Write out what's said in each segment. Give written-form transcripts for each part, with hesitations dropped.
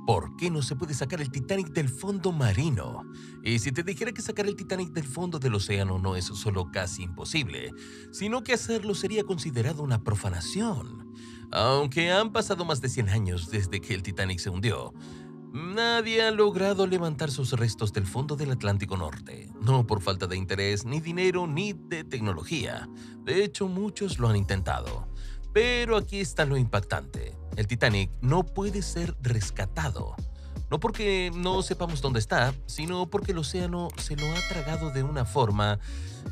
¿Por qué no se puede sacar el Titanic del fondo marino? Y si te dijera que sacar el Titanic del fondo del océano no es solo casi imposible, sino que hacerlo sería considerado una profanación. Aunque han pasado más de 100 años desde que el Titanic se hundió, nadie ha logrado levantar sus restos del fondo del Atlántico Norte, no por falta de interés, ni dinero, ni de tecnología. De hecho, muchos lo han intentado. Pero aquí está lo impactante. El Titanic no puede ser rescatado. No porque no sepamos dónde está, sino porque el océano se lo ha tragado de una forma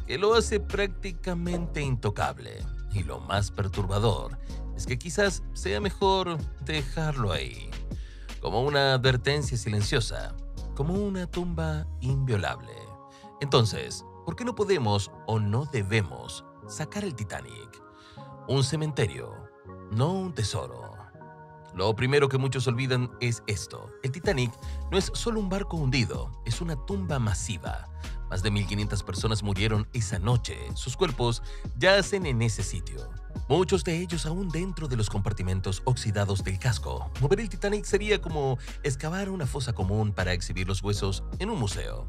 que lo hace prácticamente intocable. Y lo más perturbador es que quizás sea mejor dejarlo ahí, como una advertencia silenciosa, como una tumba inviolable. Entonces, ¿por qué no podemos o no debemos sacar el Titanic? Un cementerio, no un tesoro. Lo primero que muchos olvidan es esto. El Titanic no es solo un barco hundido, es una tumba masiva. Más de 1.500 personas murieron esa noche. Sus cuerpos yacen en ese sitio, muchos de ellos aún dentro de los compartimentos oxidados del casco. Mover el Titanic sería como excavar una fosa común para exhibir los huesos en un museo.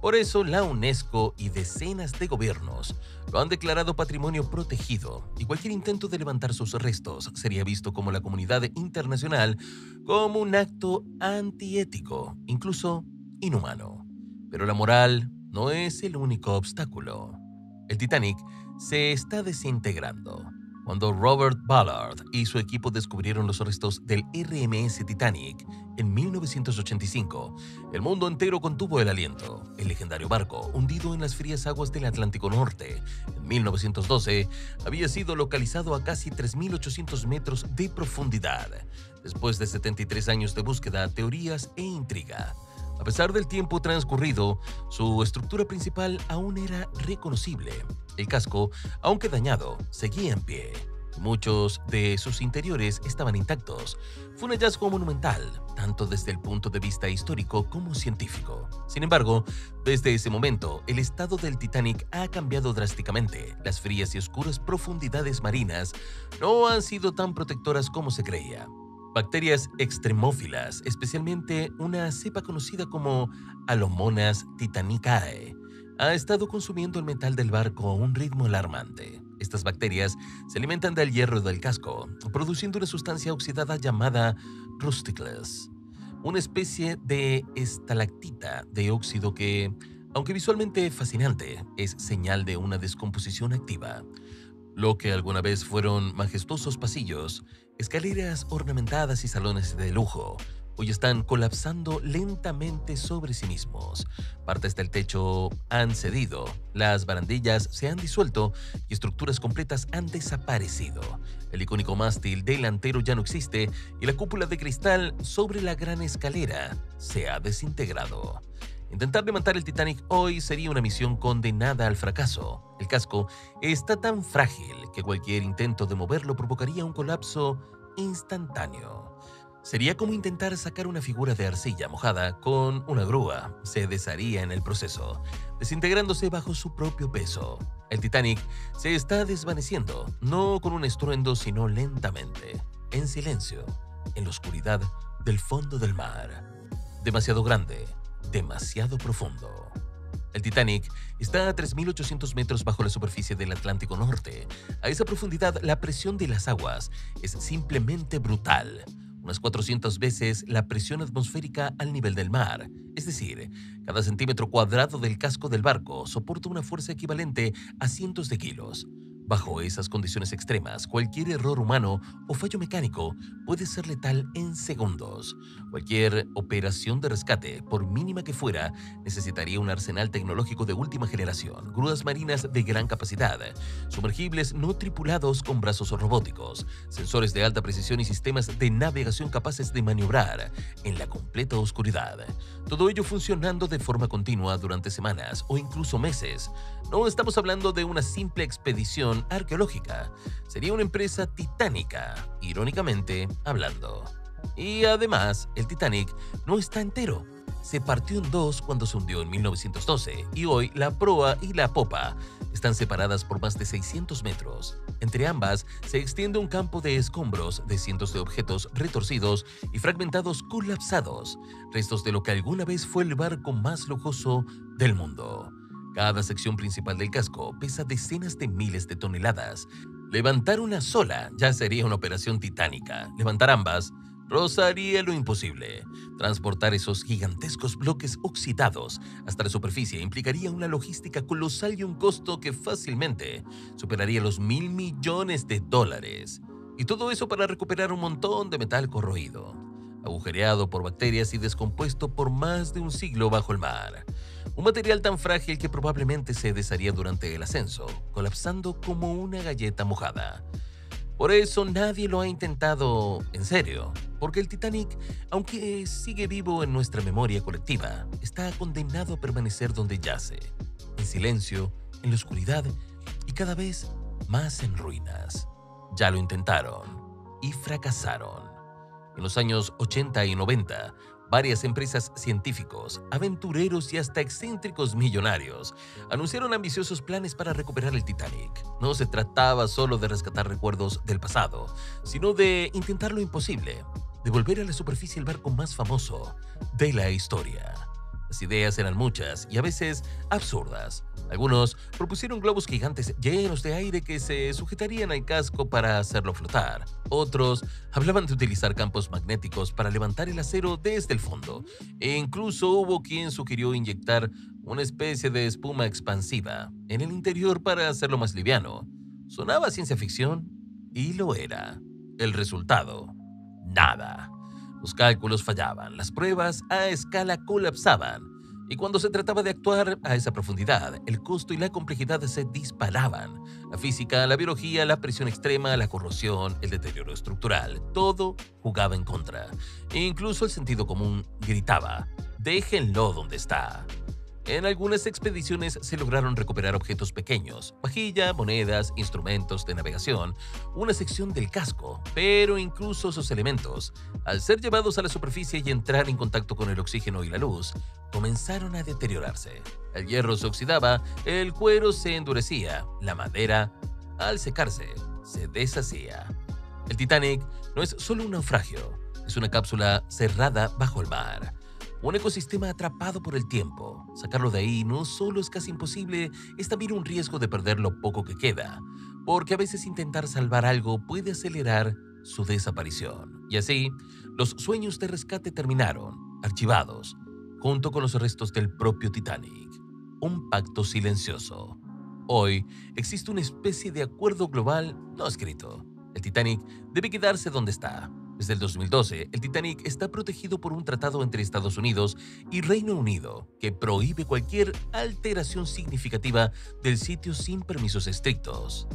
Por eso la UNESCO y decenas de gobiernos lo han declarado patrimonio protegido, y cualquier intento de levantar sus restos sería visto como la comunidad internacional como un acto antiético, incluso inhumano. Pero la moral no es el único obstáculo. El Titanic se está desintegrando. Cuando Robert Ballard y su equipo descubrieron los restos del RMS Titanic en 1985, el mundo entero contuvo el aliento. El legendario barco, hundido en las frías aguas del Atlántico Norte en 1912, había sido localizado a casi 3.800 metros de profundidad, después de 73 años de búsqueda, teorías e intriga. A pesar del tiempo transcurrido, su estructura principal aún era reconocible. El casco, aunque dañado, seguía en pie. Muchos de sus interiores estaban intactos. Fue un hallazgo monumental, tanto desde el punto de vista histórico como científico. Sin embargo, desde ese momento, el estado del Titanic ha cambiado drásticamente. Las frías y oscuras profundidades marinas no han sido tan protectoras como se creía. Bacterias extremófilas, especialmente una cepa conocida como Alomonas titanicae, ha estado consumiendo el metal del barco a un ritmo alarmante. Estas bacterias se alimentan del hierro del casco, produciendo una sustancia oxidada llamada rusticles, una especie de estalactita de óxido que, aunque visualmente fascinante, es señal de una descomposición activa. Lo que alguna vez fueron majestuosos pasillos, escaleras ornamentadas y salones de lujo, hoy están colapsando lentamente sobre sí mismos. Partes del techo han cedido, las barandillas se han disuelto y estructuras completas han desaparecido. El icónico mástil delantero ya no existe y la cúpula de cristal sobre la gran escalera se ha desintegrado. Intentar levantar el Titanic hoy sería una misión condenada al fracaso. El casco está tan frágil que cualquier intento de moverlo provocaría un colapso instantáneo. Sería como intentar sacar una figura de arcilla mojada con una grúa. Se desharía en el proceso, desintegrándose bajo su propio peso. El Titanic se está desvaneciendo, no con un estruendo, sino lentamente, en silencio, en la oscuridad del fondo del mar. Demasiado grande, demasiado profundo. El Titanic está a 3.800 metros bajo la superficie del Atlántico Norte. A esa profundidad, la presión de las aguas es simplemente brutal, unas 400 veces la presión atmosférica al nivel del mar. Es decir, cada centímetro cuadrado del casco del barco soporta una fuerza equivalente a cientos de kilos. Bajo esas condiciones extremas, cualquier error humano o fallo mecánico puede ser letal en segundos. Cualquier operación de rescate, por mínima que fuera, necesitaría un arsenal tecnológico de última generación, grúas marinas de gran capacidad, sumergibles no tripulados con brazos robóticos, sensores de alta precisión y sistemas de navegación capaces de maniobrar en la completa oscuridad. Todo ello funcionando de forma continua durante semanas o incluso meses. No estamos hablando de una simple expedición arqueológica, sería una empresa titánica, irónicamente hablando. Y además, el Titanic no está entero. Se partió en dos cuando se hundió en 1912 y hoy la proa y la popa Están separadas por más de 600 metros. Entre ambas se extiende un campo de escombros de cientos de objetos retorcidos y fragmentados colapsados, restos de lo que alguna vez fue el barco más lujoso del mundo. Cada sección principal del casco pesa decenas de miles de toneladas. Levantar una sola ya sería una operación titánica. Levantar ambas rozaría lo imposible. Transportar esos gigantescos bloques oxidados hasta la superficie implicaría una logística colosal y un costo que fácilmente superaría los $1.000 millones. Y todo eso para recuperar un montón de metal corroído, agujereado por bacterias y descompuesto por más de un siglo bajo el mar. Un material tan frágil que probablemente se desharía durante el ascenso, colapsando como una galleta mojada. Por eso nadie lo ha intentado en serio, porque el Titanic, aunque sigue vivo en nuestra memoria colectiva, está condenado a permanecer donde yace, en silencio, en la oscuridad y cada vez más en ruinas. Ya lo intentaron y fracasaron. En los años 80 y 90, varias empresas, científicos, aventureros y hasta excéntricos millonarios anunciaron ambiciosos planes para recuperar el Titanic. No se trataba solo de rescatar recuerdos del pasado, sino de intentar lo imposible, devolver a la superficie el barco más famoso de la historia. Las ideas eran muchas y a veces absurdas. Algunos propusieron globos gigantes llenos de aire que se sujetarían al casco para hacerlo flotar. Otros hablaban de utilizar campos magnéticos para levantar el acero desde el fondo. E incluso hubo quien sugirió inyectar una especie de espuma expansiva en el interior para hacerlo más liviano. Sonaba a ciencia ficción y lo era. El resultado: nada. Los cálculos fallaban, las pruebas a escala colapsaban, y cuando se trataba de actuar a esa profundidad, el costo y la complejidad se disparaban. La física, la biología, la presión extrema, la corrosión, el deterioro estructural, todo jugaba en contra. E incluso el sentido común gritaba: déjenlo donde está. En algunas expediciones se lograron recuperar objetos pequeños, vajilla, monedas, instrumentos de navegación, una sección del casco, pero incluso esos elementos, al ser llevados a la superficie y entrar en contacto con el oxígeno y la luz, comenzaron a deteriorarse. El hierro se oxidaba, el cuero se endurecía, la madera, al secarse, se deshacía. El Titanic no es solo un naufragio, es una cápsula cerrada bajo el mar. Un ecosistema atrapado por el tiempo. Sacarlo de ahí no solo es casi imposible, es también un riesgo de perder lo poco que queda, porque a veces intentar salvar algo puede acelerar su desaparición. Y así, los sueños de rescate terminaron, archivados, junto con los restos del propio Titanic. Un pacto silencioso. Hoy existe una especie de acuerdo global no escrito. El Titanic debe quedarse donde está. Desde el 2012, el Titanic está protegido por un tratado entre Estados Unidos y Reino Unido que prohíbe cualquier alteración significativa del sitio sin permisos estrictos.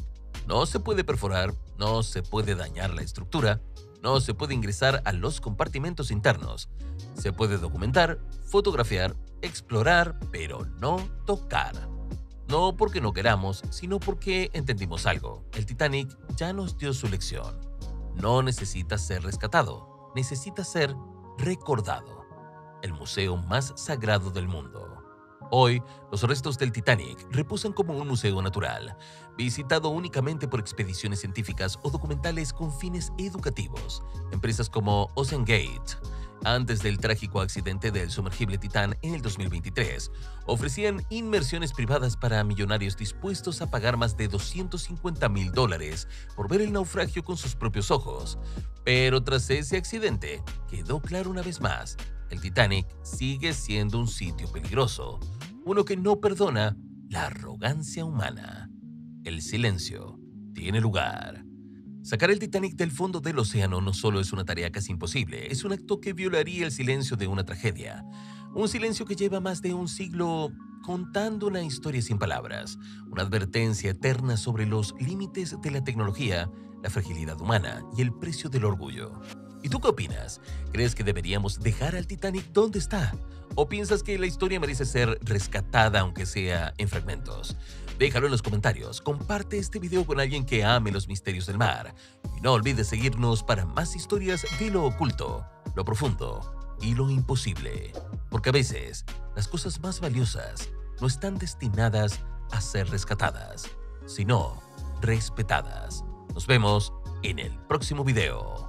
No se puede perforar, no se puede dañar la estructura, no se puede ingresar a los compartimentos internos. Se puede documentar, fotografiar, explorar, pero no tocar. No porque no queramos, sino porque entendimos algo. El Titanic ya nos dio su lección. No necesita ser rescatado, necesita ser recordado. El museo más sagrado del mundo. Hoy, los restos del Titanic reposan como un museo natural, visitado únicamente por expediciones científicas o documentales con fines educativos. Empresas como OceanGate, antes del trágico accidente del sumergible Titán en el 2023, ofrecían inmersiones privadas para millonarios dispuestos a pagar más de $250.000 por ver el naufragio con sus propios ojos. Pero tras ese accidente, quedó claro una vez más: el Titanic sigue siendo un sitio peligroso, uno que no perdona la arrogancia humana. El silencio tiene lugar. Sacar el Titanic del fondo del océano no solo es una tarea casi imposible, es un acto que violaría el silencio de una tragedia. Un silencio que lleva más de un siglo contando una historia sin palabras, una advertencia eterna sobre los límites de la tecnología, la fragilidad humana y el precio del orgullo. ¿Y tú qué opinas? ¿Crees que deberíamos dejar al Titanic donde está? ¿O piensas que la historia merece ser rescatada aunque sea en fragmentos? Déjalo en los comentarios, comparte este video con alguien que ame los misterios del mar. Y no olvides seguirnos para más historias de lo oculto, lo profundo y lo imposible. Porque a veces, las cosas más valiosas no están destinadas a ser rescatadas, sino respetadas. Nos vemos en el próximo video.